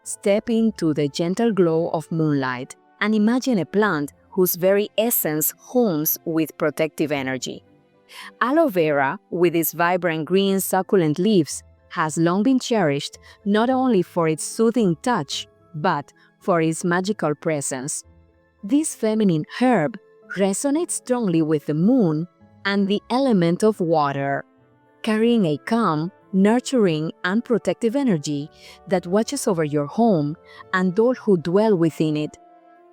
Step into the gentle glow of moonlight and imagine a plant whose very essence hums with protective energy. Aloe vera, with its vibrant green succulent leaves, has long been cherished not only for its soothing touch, but for its magical presence. This feminine herb resonates strongly with the moon and the element of water, carrying a calm, nurturing, and protective energy that watches over your home and all who dwell within it.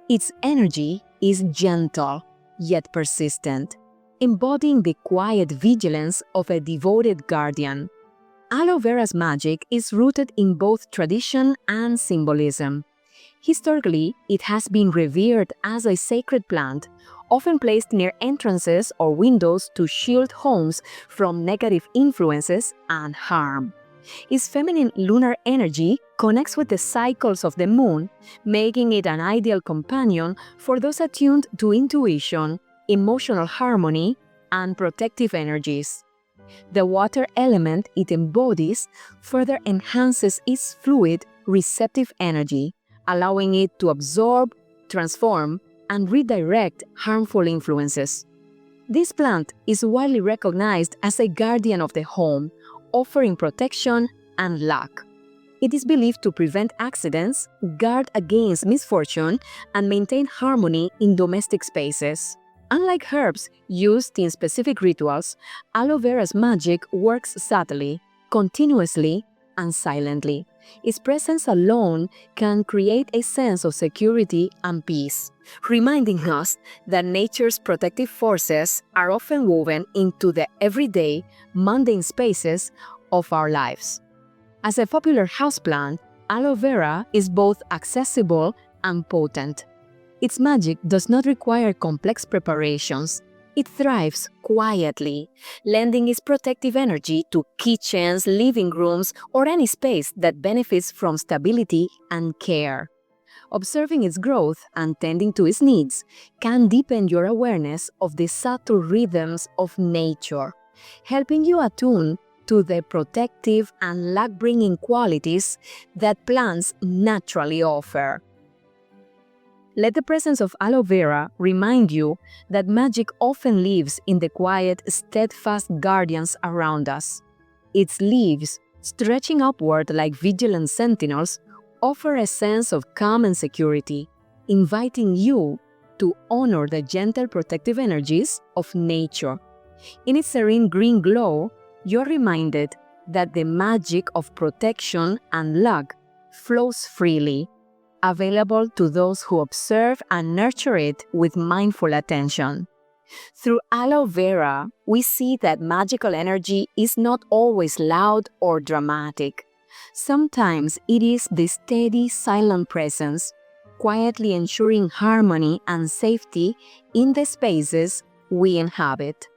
Its energy is gentle, yet persistent, embodying the quiet vigilance of a devoted guardian. Aloe vera's magic is rooted in both tradition and symbolism. Historically, it has been revered as a sacred plant, often placed near entrances or windows to shield homes from negative influences and harm. Its feminine lunar energy connects with the cycles of the moon, making it an ideal companion for those attuned to intuition, emotional harmony, and protective energies. The water element it embodies further enhances its fluid, receptive energy, allowing it to absorb, transform, and redirect harmful influences. This plant is widely recognized as a guardian of the home, offering protection and luck. It is believed to prevent accidents, guard against misfortune, and maintain harmony in domestic spaces. Unlike herbs used in specific rituals, aloe vera's magic works subtly, continuously, and silently. Its presence alone can create a sense of security and peace, reminding us that nature's protective forces are often woven into the everyday, mundane spaces of our lives. As a popular houseplant, aloe vera is both accessible and potent. Its magic does not require complex preparations. It thrives quietly, lending its protective energy to kitchens, living rooms, or any space that benefits from stability and care. Observing its growth and tending to its needs can deepen your awareness of the subtle rhythms of nature, helping you attune to the protective and luck-bringing qualities that plants naturally offer. Let the presence of aloe vera remind you that magic often lives in the quiet, steadfast guardians around us. Its leaves, stretching upward like vigilant sentinels, offer a sense of calm and security, inviting you to honor the gentle protective energies of nature. In its serene green glow, you're reminded that the magic of protection and luck flows freely, available to those who observe and nurture it with mindful attention. Through aloe vera, we see that magical energy is not always loud or dramatic. Sometimes it is the steady, silent presence, quietly ensuring harmony and safety in the spaces we inhabit.